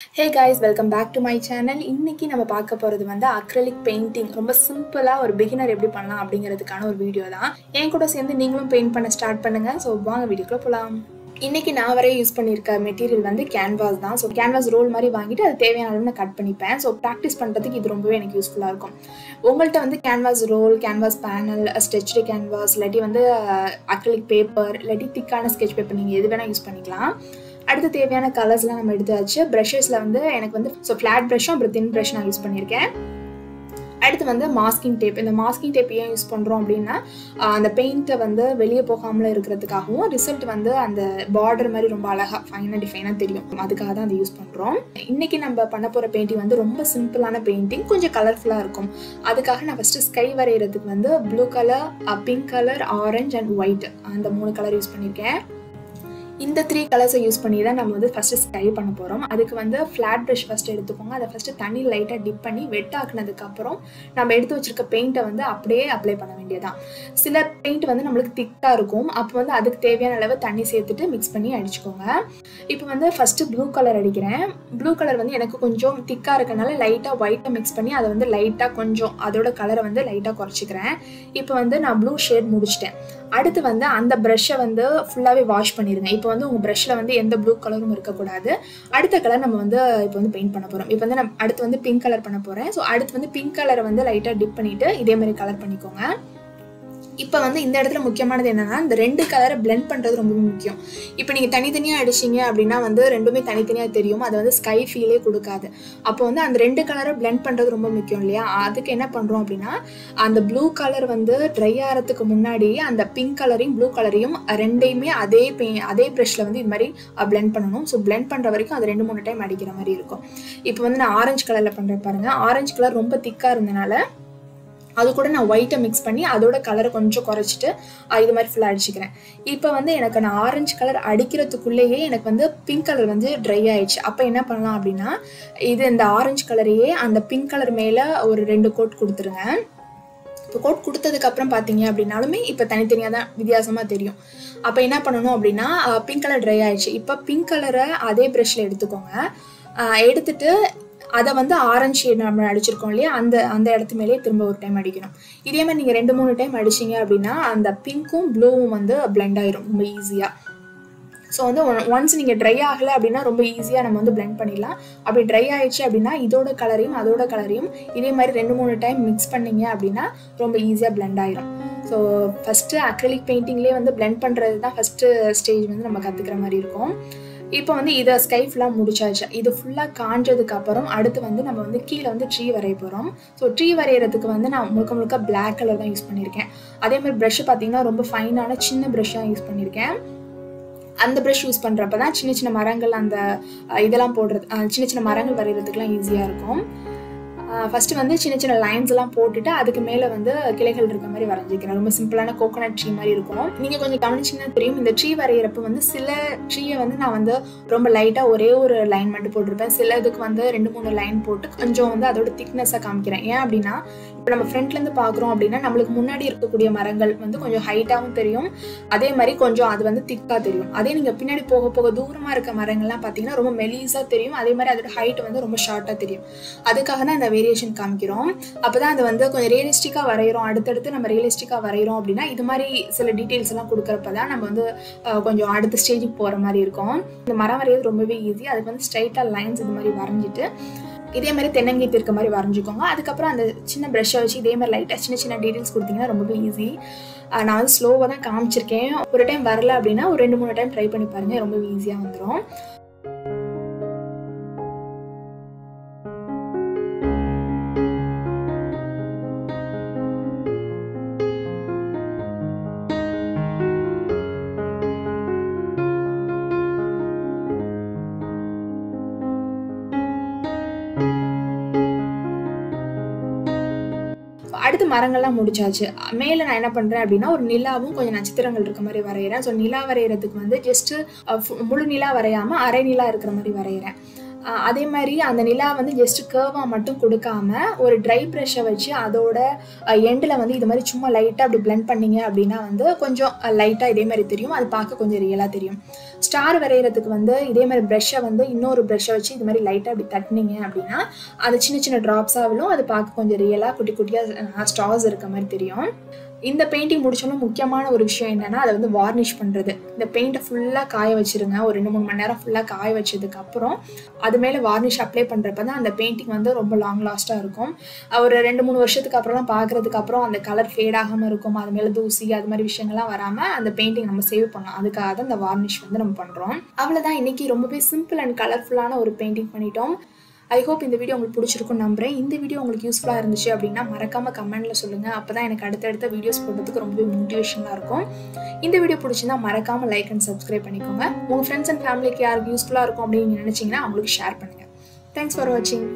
Hey guys, welcome back to my channel. இன்னைக்கு நம்ம பார்க்க போறது வந்து acrylic painting. ரொம்ப சிம்பிளா ஒரு beginner எப்படி பண்ணலாம் அப்படிங்கிறதுக்கான ஒரு வீடியோ தான். என் கூட சேர்ந்து நீங்களும் பெயிண்ட் பண்ண ஸ்டார்ட் பண்ணுங்க. சோ வாங்க வீடியோக்குள்ள போலாம். இன்னைக்கு நான் வரை யூஸ் பண்ணிருக்க மெட்டீரியல் வந்து கேன்வாஸ் தான். ஸோ கேன்வாஸ் ரோல் மாதிரி வாங்கிட்டு அது தேவையான அளவு நான் கட் பண்ணிப்பேன். ஸோ ப்ராக்டிஸ் பண்ணுறதுக்கு இது ரொம்பவே எனக்கு யூஸ்ஃபுல்லாக இருக்கும். உங்கள்கிட்ட வந்து canvas roll, canvas panel, stretched canvas, இல்லாட்டி வந்து அக்ரிலிக் பேப்பர், இல்லாட்டி திக்கான ஸ்கெட்ச் பேப்பர் நீங்கள் எது வேணால் யூஸ் பண்ணிக்கலாம். அடுத்து தேவையான கலர்ஸ்லாம் நம்ம எடுத்து வச்சு ப்ரஷஸில் வந்து எனக்கு வந்து ஃப்ளாட் ப்ரஷ்ஷும் அப்புறம் தின் ப்ரஷ் நான் யூஸ் பண்ணியிருக்கேன். அடுத்து வந்து மாஸ்கிங் டேப். இந்த மாஸ்கிங் டேப் ஏன் யூஸ் பண்ணுறோம் அப்படின்னா அந்த பெயிண்ட்டை வந்து வெளியே போகாமல் இருக்கிறதுக்காகவும் ரிசல்ட் வந்து அந்த பார்டர் மாதிரி ரொம்ப அழகாக ஃபைனாக டிஃபைனாக தெரியும். அதுக்காக தான் அதை யூஸ் பண்ணுறோம். இன்றைக்கி நம்ம பண்ண போகிற பெயிண்டிங் வந்து ரொம்ப சிம்பிளான பெயிண்டிங், கொஞ்சம் கலர்ஃபுல்லாக இருக்கும். அதுக்காக நான் ஃபஸ்ட்டு ஸ்கை வரைகிறதுக்கு வந்து blue colour, pink colour, orange and white அந்த 3 கலர் யூஸ் பண்ணியிருக்கேன். இந்த 3 கலர்ஸை யூஸ் பண்ணி தான் நம்ம வந்து ஃபஸ்ட்டு ஸ்கை பண்ண போகிறோம். அதுக்கு வந்து ஃப்ளாட் ப்ரஷ் ஃபஸ்ட்டு எடுத்துக்கோங்க. அதை ஃபஸ்ட்டு தண்ணி லைட்டாக டிப் பண்ணி வெட் ஆக்குனதுக்கப்புறம் நம்ம எடுத்து வச்சுருக்க பெயிண்ட்டை வந்து அப்படியே அப்ளை பண்ண வேண்டியதான். சில பெயிண்ட் வந்து நம்மளுக்கு திக்காக இருக்கும். அப்போ வந்து அதுக்கு தேவையான அளவு தண்ணி சேர்த்துட்டு மிக்ஸ் பண்ணி அடிச்சுக்கோங்க. இப்போ வந்து ஃபஸ்ட்டு ப்ளூ கலர் அடிக்கிறேன். ப்ளூ கலர் வந்து எனக்கு கொஞ்சம் திக்காக இருக்கனால லைட்டாக ஒயிட்டை மிக்ஸ் பண்ணி அதை வந்து லைட்டாக கொஞ்சம் அதோட கலரை வந்து லைட்டாக குறைச்சிக்கிறேன். இப்போ வந்து நான் ப்ளூ ஷேட் முடிச்சிட்டேன். அடுத்து வந்து அந்த ப்ரஷ்ஷை வந்து ஃபுல்லாகவே வாஷ் பண்ணிடுங்க. இப்போ வந்து உங்கள் ப்ரஷ்ஷில் வந்து எந்த ப்ளூ கலரும் இருக்கக்கூடாது. அடுத்த கலர் நம்ம வந்து இப்போ வந்து பெயிண்ட் பண்ண போகிறோம். இப்போ வந்து நான் அடுத்து வந்து பிங்க் கலர் பண்ண போகிறேன். ஸோ அடுத்து வந்து பிங்க் கலரை வந்து லைட்டாக டிப் பண்ணிவிட்டு இதே மாதிரி கலர் பண்ணிக்கோங்க. இப்போ வந்து இந்த இடத்துல முக்கியமானது என்னென்னா இந்த 2 கலரை பிளெண்ட் பண்ணுறது ரொம்ப முக்கியம். இப்போ நீங்கள் தனித்தனியாக அடிச்சிங்க அப்படின்னா வந்து ரெண்டுமே தனித்தனியாக தெரியும். அது வந்து ஸ்கை ஃபீலே கொடுக்காது. அப்போ வந்து அந்த 2 கலரை பிளெண்ட் பண்ணுறது ரொம்ப முக்கியம் இல்லையா? அதுக்கு என்ன பண்ணுறோம் அப்படின்னா அந்த ப்ளூ கலர் வந்து ட்ரை ஆகிறதுக்கு முன்னாடியே அந்த பிங்க் கலரையும் ப்ளூ கலரையும் ரெண்டையுமே அதே ப்ரஷ்ஷில் வந்து இது மாதிரி பிளெண்ட் பண்ணணும். ஸோ பிளெண்ட் பண்ணுற வரைக்கும் அது 2-3 டைம் அடிக்கிற மாதிரி இருக்கும். இப்போ வந்து நான் ஆரஞ்சு கலரில் பண்ணுறேன் பாருங்கள். ஆரஞ்சு கலர் ரொம்ப திக்காக இருந்தனால அது கூட நான் ஒயிட்டை மிக்ஸ் பண்ணி அதோட கலரை கொஞ்சம் குறைச்சிட்டு இது மாதிரி ஃபுல்லாக அடிச்சுக்கிறேன். இப்போ வந்து எனக்கு நான் ஆரஞ்சு கலர் அடிக்கிறதுக்குள்ளேயே எனக்கு வந்து பிங்க் கலர் வந்து ட்ரை ஆயிடுச்சு. அப்போ என்ன பண்ணலாம் அப்படின்னா இந்த ஆரஞ்சு கலரையே அந்த பிங்க் கலர் மேலே ஒரு 2 கோட் கொடுத்துருங்க. இப்போ கோட் கொடுத்ததுக்கப்புறம் பார்த்தீங்க அப்படின்னாலுமே இப்போ தனித்தனியாக தான் வித்தியாசமாக தெரியும். அப்போ என்ன பண்ணணும் அப்படின்னா பிங்க் கலர் ட்ரை ஆயிடுச்சு. இப்போ பிங்க் கலரை அதே ப்ரஷ்ஷில் எடுத்துக்கோங்க. எடுத்துட்டு அதை வந்து ஆரஞ்சு ஷேட் நம்ம அடிச்சிருக்கோம் இல்லையா, அந்த இடத்து மேலேயே திரும்ப ஒரு டைம் அடிக்கணும். இதே மாதிரி நீங்கள் 2-3 டைம் அடிச்சிங்க அப்படின்னா அந்த பிங்க்கும் ப்ளூவும் வந்து பிளெண்ட் ஆயிரும் ரொம்ப ஈஸியாக. ஸோ வந்து ஒன்ஸ் நீங்கள் ட்ரை ஆகலை அப்படின்னா ரொம்ப ஈஸியாக நம்ம வந்து பிளெண்ட் பண்ணிடலாம். அப்படி ட்ரை ஆயிடுச்சு அப்படின்னா இதோட கலரையும் அதோட கலரையும் இதே மாதிரி 2-3 டைம் மிக்ஸ் பண்ணிங்க அப்படின்னா ரொம்ப ஈஸியாக பிளெண்ட் ஆயிரும். ஸோ ஃபஸ்ட்டு அக்ரிலிக் பெயிண்டிங்லேயே வந்து பிளெண்ட் பண்ணுறது தான் ஃபஸ்ட்டு ஸ்டேஜ் வந்து நம்ம கற்றுக்கிற மாதிரி இருக்கும். இப்போ வந்து இதை ஸ்கை ஃபுல்லாக முடிச்சாச்சு. இது ஃபுல்லாக காஞ்சதுக்கப்புறம் அடுத்து வந்து நம்ம வந்து கீழே வந்து ட்ரீ வரைய போகிறோம். ஸோ ட்ரீ வரைகிறதுக்கு வந்து நான் முழுக்க பிளாக் கலர் தான் யூஸ் பண்ணியிருக்கேன். அதே மாதிரி ப்ரஷ்ஷு பார்த்தீங்கன்னா ரொம்ப ஃபைனான சின்ன ப்ரஷ் தான் யூஸ் பண்ணியிருக்கேன். அந்த ப்ரஷ் யூஸ் பண்ணுறப்ப தான் சின்ன மரங்கள் அந்த இதெல்லாம் போடுறது சின்ன மரங்கள் வரைகிறதுக்குலாம் ஈஸியாக இருக்கும். ஃபஸ்ட்டு வந்து சின்ன லைன்ஸ் எல்லாம் போட்டுட்டு அதுக்கு மேலே வந்து கிளைகள் இருக்க மாதிரி வரைஞ்சிக்கிறேன். ரொம்ப சிம்பிளான கோகோனட் ட்ரீ மாதிரி இருக்கும். நீங்கள் கொஞ்சம் கவனிச்சிங்கன்னா தெரியும், இந்த ட்ரீ வரைகிறப்ப வந்து சில ட்ரீயை வந்து நான் வந்து ரொம்ப லைட்டாக ஒரே ஒரு லைன் மட்டும் போட்டிருப்பேன். சில இதுக்கு வந்து 2-3 லைன் போட்டு கொஞ்சம் வந்து அதோட திக்னஸாக காமிக்கிறேன். ஏன் அப்படின்னா இப்போ நம்ம ஃப்ரண்ட்லேருந்து பார்க்குறோம் அப்படின்னா நம்மளுக்கு முன்னாடி இருக்கக்கூடிய மரங்கள் வந்து கொஞ்சம் ஹைட்டாகவும் தெரியும், அதே மாதிரி கொஞ்சம் அது வந்து திக்காக தெரியும். அதே நீங்கள் பின்னாடி போக போக தூரமாக இருக்க மரங்கள்லாம் பார்த்தீங்கன்னா ரொம்ப மெலிஸாக தெரியும், அதே மாதிரி அதோட ஹைட் வந்து ரொம்ப ஷார்ட்டாக தெரியும். அதுக்காக தான் இந்த வேரியேஷன் காமிக்கிறோம். அப்போ தான் அது வந்து கொஞ்சம் ரியலிஸ்டிக்காக வரைகிறோம். அடுத்தடுத்து நம்ம ரியலிஸ்டிக்காக வரைகிறோம் அப்படின்னா இது மாதிரி சில டீட்டெயில்ஸ் எல்லாம் கொடுக்குறப்ப தான் நம்ம வந்து கொஞ்சம் அடுத்த ஸ்டேஜுக்கு போகிற மாதிரி இருக்கும். இந்த மரம் வரைகிறது ரொம்பவே ஈஸி. அதுக்கு வந்து ஸ்ட்ரைட்டாக லைன்ஸ் இது மாதிரி வரைஞ்சிட்டு இதே மாதிரி தென்னங்கீத்து இருக்க மாதிரி வரைஞ்சிக்கோங்க. அதுக்கப்புறம் அந்த சின்ன ப்ரஷ்ஷை வச்சு இதே மாதிரி லைட்டாக சின்ன டீட்டெயில்ஸ் கொடுத்தீங்கன்னா ரொம்பவே ஈஸி. நான் வந்து ஸ்லோவாக தான் காமிச்சிருக்கேன். ஒரு டைம் வரல அப்படின்னா ஒரு 2-3 டைம் ட்ரை பண்ணி பாருங்கள், ரொம்ப ஈஸியாக வந்துடும். அடுத்து மரங்கள்லாம் முடிச்சாச்சு. மேலே நான் என்ன பண்ணுறேன் அப்படின்னா ஒரு நிலாவும் கொஞ்சம் நட்சத்திரங்கள் இருக்க மாதிரி வரைகிறேன். ஸோ நிலா வரைகிறதுக்கு வந்து ஜஸ்ட்டு முழு நிலா வரையாமல் அரை நிலா இருக்கிற மாதிரி வரைகிறேன். அதே மாதிரி அந்த நிலா வந்து ஜஸ்ட் கர்வாக மட்டும் கொடுக்காம ஒரு ட்ரை ப்ரஷ்ஷை வச்சு அதோட எண்டில் வந்து இது மாதிரி சும்மா லைட்டாக அப்படி பிளெண்ட் பண்ணிங்க அப்படின்னா வந்து கொஞ்சம் லைட்டாக இதே மாதிரி தெரியும். அது பார்க்க கொஞ்சம் ரியலாக தெரியும். ஸ்டார் வரைகிறதுக்கு வந்து இதே மாதிரி ப்ரஷ்ஷை வந்து இன்னொரு ப்ரஷ்ஷை வச்சு இது மாதிரி லைட்டாக அப்படி தட்டினீங்க அப்படின்னா அது சின்ன சின்ன ட்ராப்ஸாக விழும். அது பார்க்க கொஞ்சம் ரியலாக குட்டி குட்டியாக ஸ்டார்ஸ் இருக்க மாதிரி தெரியும். இந்த பெயிண்டிங் முடிச்சோன்னா முக்கியமான ஒரு விஷயம் என்னென்னா அதை வந்து வார்னிஷ் பண்ணுறது. இந்த பெயிண்ட்டை ஃபுல்லாக காய வச்சுருங்க. ஒரு 2-3 மணி நேரம் ஃபுல்லாக காய வச்சதுக்கப்புறம் அது மேலே வார்னிஷ் அப்ளை பண்ணுறப்ப தான் அந்த பெயிண்டிங் வந்து ரொம்ப லாங் லாஸ்ட்டாக இருக்கும். ஒரு 2-3 வருஷத்துக்கு அப்புறம்லாம் பார்க்குறதுக்கு அப்புறம் அந்த கலர் ஃபேட் ஆகாமல் இருக்கும். அது மேலே தூசி அது மாதிரி விஷயங்கள்லாம் வராமல் அந்த பெயிண்டிங் நம்ம சேவ் பண்ணலாம். அதுக்காக தான் இந்த வார்னிஷ் வந்து நம்ம பண்ணுறோம். அவ்வளோதான், இன்றைக்கி ரொம்பவே சிம்பிள் அண்ட் கலர்ஃபுல்லான ஒரு பெயிண்டிங் பண்ணிட்டோம். ஐ ஹோப் இந்த வீடியோ உங்களுக்கு பிடிச்சிருக்குன்னு நம்புறேன். இந்த வீடியோ உங்களுக்கு யூஸ்ஃபுல்லாக இருந்துச்சு அப்படின்னா மறக்காமல் கமெண்ட்டில் சொல்லுங்கள். அப்போ தான் எனக்கு அடுத்தடுத்த வீடியோஸ் போடுறதுக்கு ரொம்பவே மோட்டிவேஷனாக இருக்கும். இந்த வீடியோ பிடிச்சிருந்தா மறக்காமல் லைக் அண்ட் சப்ஸ்கிரைப் பண்ணிக்கோங்க. உங்கள் ஃப்ரெண்ட்ஸ் அண்ட் ஃபேமிலிக்கு யாருக்கு யூஸ்ஃபுல்லாக இருக்கும் அப்படின்னு நினச்சிங்கன்னா அவங்களுக்கு ஷேர் பண்ணுங்கள். தேங்க்ஸ் ஃபார் வாட்சிங்.